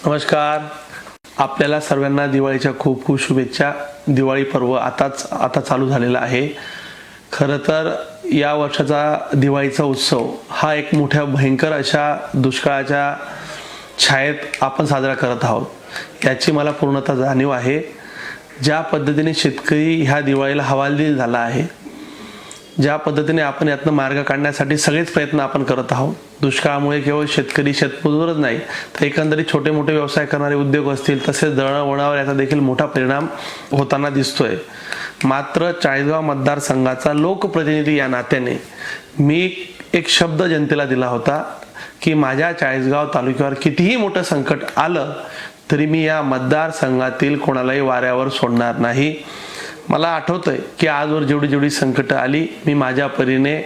नमस्कार. आपल्याला सर्वांना दिवाळीच्या खूप खूप शुभेच्छा. दिवाळी पर्व आता चालू झालेला आहे. खरं तर या वर्षाचा दिवाळीचा उत्सव हा एक मोठ्या भयंकर अशा दुष्काळाच्या छायेत आपण साजरा करत आहोत, याची मला पूर्णतः जाणीव आहे. ज्या पद्धतीने शेतकरी ह्या दिवाळीला हवालदिल झाला आहे, ज्या पद्धतीने आपण यातनं मार्ग काढण्यासाठी सगळेच प्रयत्न आपण करत आहोत. दुष्काळामुळे केवळ शेतकरी शेतमजूरच नाही, तर एकंदरीत छोटे मोठे व्यवसाय करणारे उद्योग असतील, तसेच दळणवळणावर याचा देखील मोठा परिणाम होताना दिसतोय. मात्र चाळीसगाव मतदारसंघाचा लोकप्रतिनिधी या नात्याने मी एक शब्द जनतेला दिला होता की माझ्या चाळीसगाव तालुक्यावर कितीही मोठं संकट आलं तरी मी या मतदारसंघातील कोणालाही वाऱ्यावर सोडणार नाही. मला आठवतंय की आजवर जेवढी संकटं आली, मी माझ्या परीने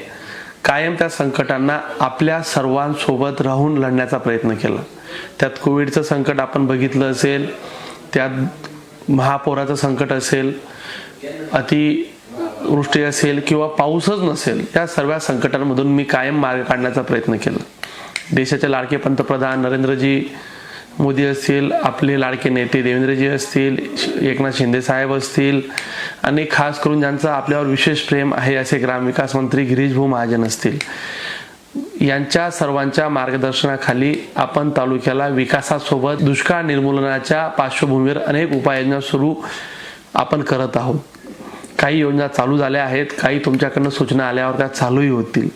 कायम त्या संकटांना आपल्या सर्वांसोबत राहून लढण्याचा प्रयत्न केला. त्यात कोविडचं संकट आपण बघितलं असेल, त्यात महापौराचं संकट असेल, अतिवृष्टी असेल किंवा पाऊसच नसेल, या सर्व संकटांमधून मी कायम मार्ग काढण्याचा प्रयत्न केला. देशाचे लाडके पंतप्रधान नरेंद्रजी मोदी असतील, आपले लाडके नेते देवेंद्रजी असतील, एकनाथ शिंदे साहेब असतील, आणि खास करून ज्यांचं आपल्यावर विशेष प्रेम आहे असे ग्रामविकास मंत्री गिरीश भाऊ महाजन असतील, यांच्या सर्वांच्या मार्गदर्शनाखाली आपण तालुक्याला विकासासोबत दुष्काळ निर्मूलनाच्या पार्श्वभूमीवर अनेक उपाययोजना सुरू आपण करत आहोत. काही योजना चालू झाल्या आहेत, काही तुमच्याकडनं सूचना आल्यावर त्या चालूही होतील.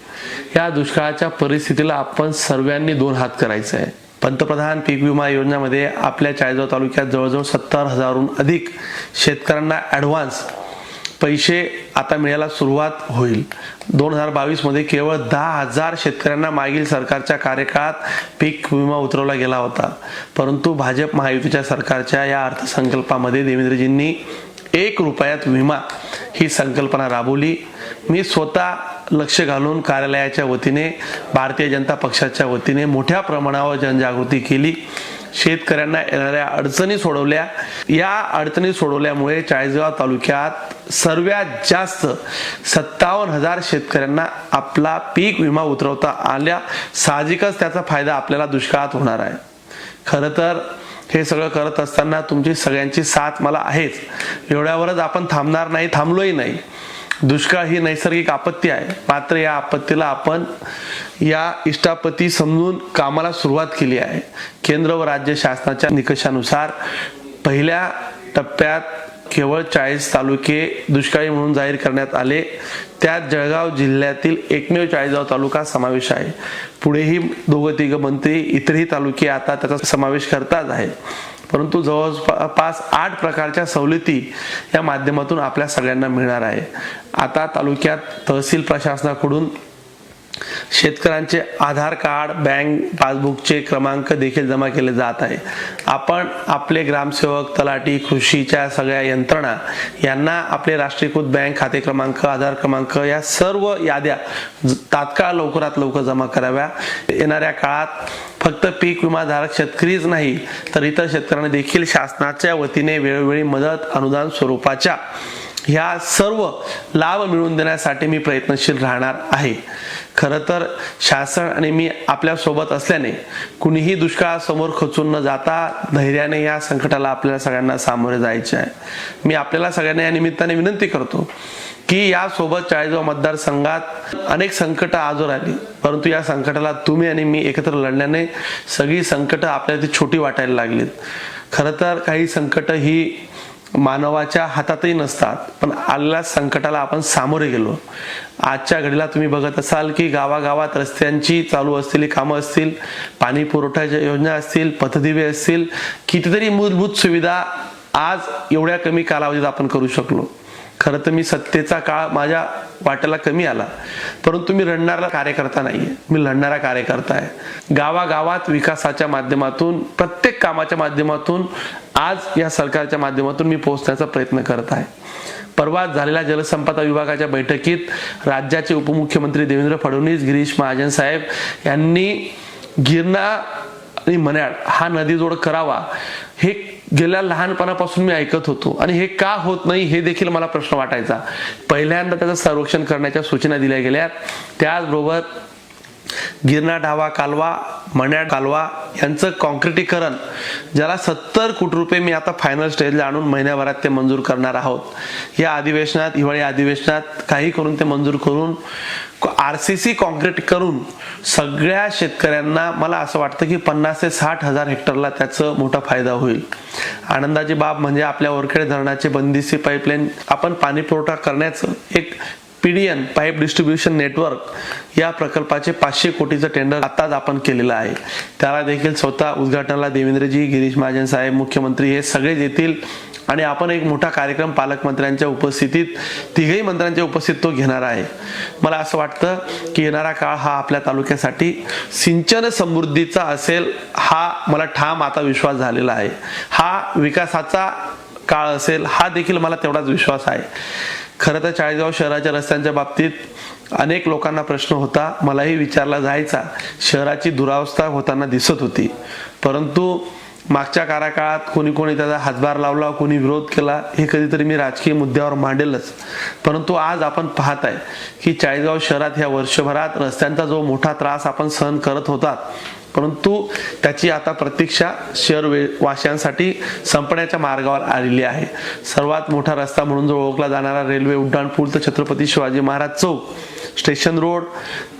या दुष्काळाच्या परिस्थितीला आपण सर्वांनी दोन हात करायचं आहे. पंतप्रधान पीक विमा योजनेमध्ये आपल्या चाळीसगाव तालुक्यात जवळजवळ 70,000हून अधिक शेतकऱ्यांना ॲडव्हान्स पैसे आता मिळायला सुरुवात होईल. 2022 मध्ये केवळ 10,000 शेतकऱ्यांना मागील सरकारच्या कार्यकाळात पीक विमा उतरवला गेला होता. परंतु भाजप महायुतीच्या सरकारच्या या अर्थसंकल्पामध्ये देवेंद्रजींनी 1 रुपयात विमा ही संकल्पना राबवली. मी स्वतः लक्ष घालून कार्यालयाच्या वतीने, भारतीय जनता पक्षाच्या वतीने मोठ्या प्रमाणावर जनजागृती केली. शेतकऱ्यांना येणाऱ्या अडचणी सोडवल्या. या अडचणी सोडवल्यामुळे चाळीसगाव तालुक्यात सर्वात जास्त 57,000 शेतकऱ्यांना आपला पीक विमा उतरवता आल्या. साहजिकच त्याचा फायदा आपल्याला दुष्काळात होणार आहे. खरं तर हे सगळं करत असताना तुमची सगळ्यांची साथ मला आहेच. एवढ्यावरच आपण थांबणार नाही, थांबलोही नाही. दुष्काळ ही नैसर्गिक आपत्ती आहे, मात्र या आपत्तीला आपण या इष्टापती समजून कामाला सुरुवात केली आहे. केंद्र व राज्य शासनाच्या निकषानुसार पहिल्या टप्प्यात केवळ 40 तालुके दुष्काळी म्हणून जाहीर करण्यात आले. त्यात जळगाव जिल्ह्यातील एकमेव चाळीसगाव तालुका समावेश आहे. पुढेही 2-3 मंत्री इतरही तालुके आता त्याचा समावेश करतात आहेत. परंतु जवळपास 8 प्रकारच्या सवलती या माध्यमातून आपल्या सगळ्यांना मिळणार आहे. आता तालुक्यात तहसील प्रशासनाकडून शेतकऱ्यांचे आधार कार्ड, बँक पासबुकचे क्रमांक देखील जमा केले जात आहे. आपण आपले ग्रामसेवक, तलाठी, कृषीच्या सगळ्या यंत्रणा यांना आपले राष्ट्रीयकृत बँक खाते क्रमांक, आधार क्रमांक या सर्व याद्या तात्काळ लवकरात लवकर जमा कराव्या. येणाऱ्या काळात फक्त पीक विमाधारक शेतकरीच नाही, तर इतर शेतकऱ्यांना देखील शासनाच्या वतीने वेळोवेळी मदत, अनुदान स्वरूपाच्या ह्या सर्व लाभ मिळवून देण्यासाठी मी प्रयत्नशील राहणार आहे. खरं तर शासन आणि मी आपल्या सोबत असल्याने कुणीही दुष्काळासमोर खचून न जाता धैर्याने या संकटाला आपल्याला सगळ्यांना सामोरे जायचे आहे. मी आपल्याला सगळ्यांना या निमित्ताने विनंती करतो की यासोबत चाळीसगाव मतदारसंघात अनेक संकट आजवर आली, परंतु या संकटाला तुम्ही आणि मी एकत्र लढल्याने सगळी संकट आपल्याला ती छोटी वाटायला लागलीत. खरं तर काही संकट ही मानवाच्या हातातही नसतात, पण आलेल्या संकटाला आपण सामोरे गेलो. आजच्या घडीला तुम्ही बघत असाल की गावागावात रस्त्यांची चालू असलेली कामं असतील, पाणी पुरवठ्याच्या योजना असतील, पथदिवे असतील, कितीतरी मूलभूत सुविधा आज एवढ्या कमी कालावधीत आपण करू शकलो. खरं तर मी सत्तेचा काळ माझ्या वाट्याला कमी आला, परंतु मी रडणारा कार्यकर्ता नाहीये, मी लढणारा कार्यकर्ता आहे. गावागावात विकासाच्या माध्यमातून, प्रत्येक कामाच्या माध्यमातून, आज या सरकारच्या माध्यमातून मी पोहोचण्याचा प्रयत्न करत आहे. परवा झालेल्या जलसंपदा विभागाच्या बैठकीत राज्याचे उपमुख्यमंत्री देवेंद्र फडणवीस, गिरीश महाजन साहेब यांनी गिरणा आणि मन्याड हा नदीजोड करावा हे गेल्या लहानपणापासून मी ऐकत होतो, आणि हे का होत नाही हे देखील मला प्रश्न वाटायचा. पहिल्यांदा त्याचं सर्वेक्षण करण्याच्या सूचना दिल्या गेल्या. त्याचबरोबर गिरणा ढावा कालवा, मण्याड कालवा यांचं कॉन्क्रिटीकरण, ज्याला 70 कोटी रुपये मी आता फायनल स्टेजला आणून महिन्याभरात ते मंजूर करणार आहोत। या अधिवेशनात, हिवाळी अधिवेशनात काही करून ते मंजूर करून RCC कॉन्क्रीट करून सगळ्या शेतकऱ्यांना मला असं वाटतं की 50 ते 60 हजार हेक्टरला त्याचा मोठा फायदा होईल। आनंदाची बाब म्हणजे आपल्या ओरखेड धरणाचे बंदिस्त पाईपलाईन आपण पाणी पुरवठा करण्याचं एक PDN पाईप डिस्ट्रीब्युशन नेटवर्क या प्रकल्पाचे 500 कोटीचं टेंडर आताच आपण केलेलं आहे। त्याला देखील स्वतः उद्घाटनाला देवेंद्रजी, गिरीश महाजन साहेब, मुख्यमंत्री हे सगळे येतील आणि आपण एक मोठा कार्यक्रम पालकमंत्र्यांच्या उपस्थितीत, तिघही मंत्र्यांच्या उपस्थितीत तो घेणार आहे। मला असं वाटतं की येणारा काळ हा आपल्या तालुक्यासाठी सिंचन समृद्धीचा असेल, हा मला ठाम आता विश्वास झालेला आहे। हा विकासाचा काळ असेल, हा देखील मला तेवढाच विश्वास आहे। खरं तर चाळीसगाव शहराच्या रस्त्यांच्या बाबतीत अनेक लोकांना प्रश्न होता, मलाही विचारला जायचा। शहराची दुरावस्था होताना दिसत होती, परंतु मागच्या कार्यकाळात कोणी त्याचा हातभार लावला, कोणी विरोध केला, हे कधीतरी मी राजकीय मुद्द्यावर मांडेलच। परंतु आज आपण पाहत आहे की चाळीसगाव शहरात ह्या वर्षभरात रस्त्यांचा जो मोठा त्रास आपण सहन करत होतात, परंतु त्याची आता प्रतीक्षा शहर वासियांसाठी संपण्याच्या मार्गावर आलेली आहे। सर्वात मोठा रस्ता म्हणून जो ओळखला जाणारा रेल्वे उड्डाण पूल तर छत्रपती शिवाजी महाराज चौक स्टेशन रोड,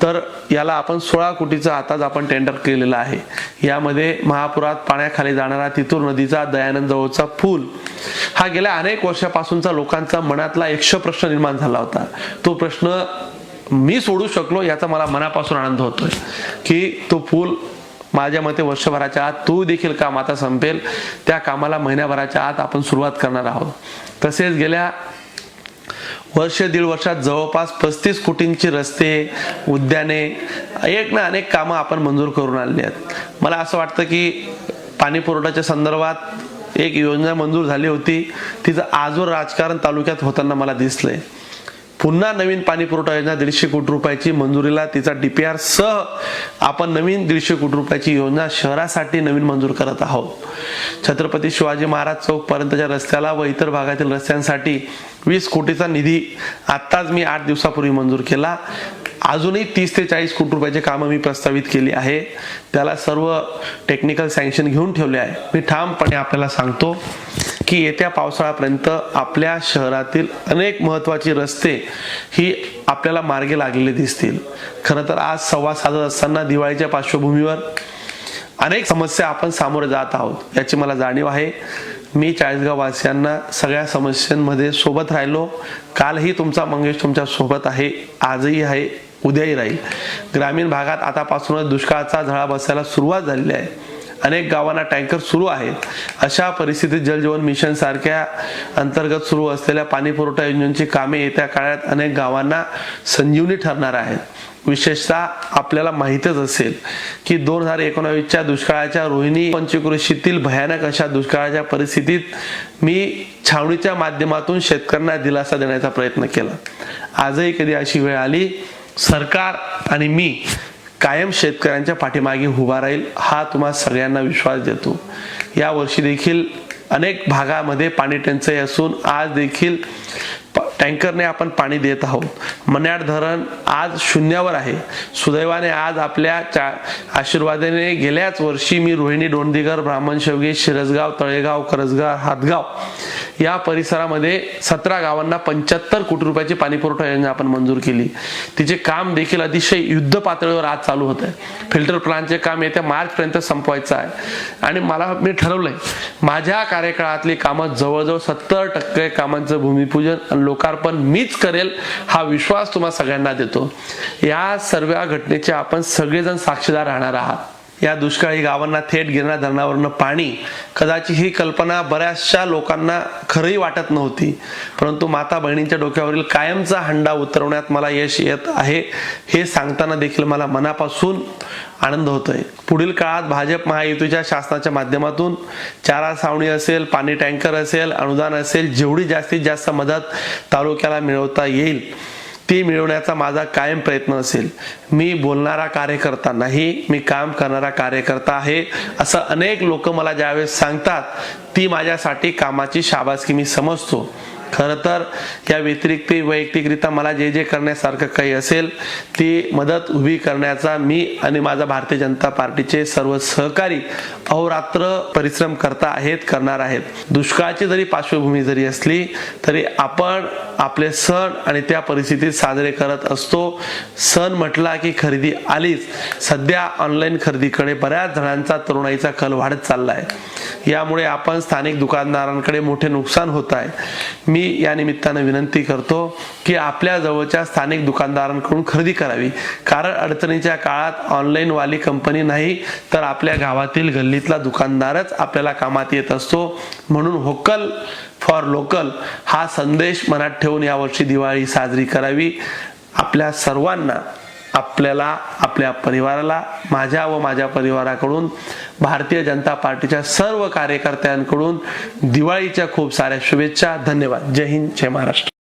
तर याला आपण 16 कोटीचं आताच आपण टेंडर केलेलं आहे। यामध्ये महापुरात पाण्याखाली जाणारा तितूर नदीचा दयानंद जवळचा पूल हा गेल्या अनेक वर्षापासूनचा लोकांचा मनातला 100 प्रश्न निर्माण झाला होता। तो प्रश्न मी सोडू शकलो याचा मला मनापासून आनंद होतोय की तो पूल माझ्या मते वर्षभराच्या आत तो देखील काम आता संपेल। त्या कामाला महिन्याभराच्या आत आपण सुरुवात करणार आहोत। तसेच गेल्या वर्ष दीड वर्षात जवळपास 35 कोटींची रस्ते, उद्याने, एक ना अनेक कामं आपण मंजूर करून आणली आहेत। मला असं वाटतं की पाणी पुरवठ्याच्या संदर्भात एक योजना मंजूर झाली होती, तिचं आजवर राजकारण तालुक्यात होताना मला दिसलंय। पुन्हा नवीन पाणी पुरवठा योजना 150 कोटी रुपयाची मंजुरीला, तिचा DPR सह आपण नवीन 150 कोटी रुपयाची योजना शहरासाठी नवीन मंजूर करत आहोत। छत्रपती शिवाजी महाराज चौक पर्यंतच्या रस्त्याला व इतर भागातील रस्त्यांसाठी 20 कोटीचा निधी आत्ताच मी 8 दिवसापूर्वी मंजूर केला। अजूनही 30 ते 40 कोटी रुपयाचे कामं मी प्रस्तावित केली आहे, त्याला सर्व टेक्निकल सँक्शन घेऊन ठेवले आहे। मी ठामपणे आपल्याला सांगतो की येत्या पावसाळ्यापर्यंत आपल्या शहरातील अनेक महत्त्वाची रस्ते ही आपल्याला मार्गी लागलेली दिसतील। खरं तर आज संवाद साधत असताना दिवाळीच्या पार्श्वभूमीवर अनेक समस्या आपण सामोरे जात आहोत, याची मला जाणीव आहे। मी चाळीसगाव वासियांना सगळ्या समस्यांमध्ये सोबत राहिलो। कालही तुमचा मंगेश तुमच्या सोबत आहे, आजही आहे, उद्याही राहील। ग्रामीण भागात आतापासूनच दुष्काळाचा झळा बसायला सुरुवात झालेली आहे। अनेक गावांना टँकर सुरू आहेत। अशा परिस्थितीत जल जीवन मिशन सारख्या अंतर्गत सुरू असलेल्या पाणी पुरवठा योजनांची कामे येत्या काळात अनेक गावांना संजीवनी ठरणार आहेत। विशेषतः आपल्याला माहितच असेल की 2019च्या दुष्काळाच्या रोहिणी पंचक्रोशीतील भयानक अशा दुष्काळाच्या परिस्थितीत मी छावणीच्या माध्यमातून शेतकऱ्यांना दिलासा देण्याचा प्रयत्न केला। आजही कधी अशी वेळ आली, सरकार आणि मी कायम शेतकऱ्यांच्या पाठीमागे उभा राहील, हा तुम्हा सगळ्यांना विश्वास देतो। या वर्षी देखील अनेक भागामध्ये पाणी टंचाई असून आज देखील टँकरने आपण पाणी देत आहोत। मण्याड धरण आज शून्यावर आहे। सुदैवाने आज आपल्या आशीर्वादाने गेल्याच वर्षी मी रोहिणी, डोंदिगर, ब्राह्मणशेवगी, शिरसगाव, तळेगाव, करसगाव, हातगाव या परिसरामध्ये 17 गावांना 75 कोटी रुपयाची पाणी पुरवठा योजना आपण मंजूर केली। तिचे काम देखील अतिशय युद्ध पातळीवर आज चालू होत आहे। फिल्टर प्लांटचे काम येत्या मार्चपर्यंत संपवायचं आहे आणि मी ठरवलंय माझ्या कार्यकाळातली कामं जवळजवळ 70% कामांचं भूमिपूजन आणि लोकार्पण मीच करेल, हा विश्वास तुम्हा सगळ्यांना देतो। या सर्व घटनेचे आपण सगळेजण साक्षीदार राहणार आहात। या दुष्काळी गावांना थेट गिरणा धरणावरनं पाणी, कदाचित ही कल्पना बऱ्याचशा लोकांना खरंही वाटत नव्हती, परंतु माता बहिणींच्या डोक्यावरील कायमचा हंडा उतरवण्यात मला यश येत आहे, हे सांगताना देखील मला मनापासून आनंद होतोय। पुढील काळात भाजप महायुतीच्या शासनाच्या माध्यमातून चारा छावणी असेल, पाणी टँकर असेल, अनुदान असेल, जेवढी जास्तीत जास्त मदत तालुक्याला मिळवता येईल ती मिळवण्याचा माझा कायम प्रयत्न असेल। मी बोलणारा कार्यकर्ता नाही, मी काम करणारा कार्यकर्ता आहे, असं अनेक लोक मला ज्यावेळेस सांगतात ती माझ्यासाठी कामाची शाबासकी मी समजतो। खरं तर या व्यतिरिक्त वैयक्तिकरित्या मला जे जे करण्यासारखं काही असेल ती मदत उभी करण्याचा मी आणि माझा भारतीय जनता पार्टीचे सर्व सहकारी अहोरात्र परिश्रम करणार आहेत. दुष्काळाची जरी पार्श्वभूमी जरी असली तरी आपण आपले सण आणि त्या परिस्थितीत साजरे करत असतो. सण म्हटला की खरेदी आलीच. सध्या ऑनलाईन खरेदीकडे बऱ्याच जणांचा तरुणाईचा कल वाढत चालला आहे. यामुळे आपण स्थानिक दुकानदारांकडे मोठे नुकसान होत आहे. मी या निमित्तानं विनंती करतो की आपल्या जवळच्या स्थानिक दुकानदारांकडून खरेदी करावी, कारण अडचणीच्या काळात ऑनलाईन वाली कंपनी नाही तर आपल्या गावातील गल्लीतला दुकानदारच आपल्याला कामात येत असतो. म्हणून व्होकल फॉर लोकल हा संदेश मनात ठेवून यावर्षी दिवाळी साजरी करावी. आपल्या सर्वांना, आपल्याला, आपल्या परिवाराला, माझ्या व माझ्या परिवाराकडून, भारतीय जनता पार्टीच्या सर्व कार्यकर्त्यांकडून दिवाळीच्या खूप साऱ्या शुभेच्छा. धन्यवाद. जय हिंद, जय महाराष्ट्र.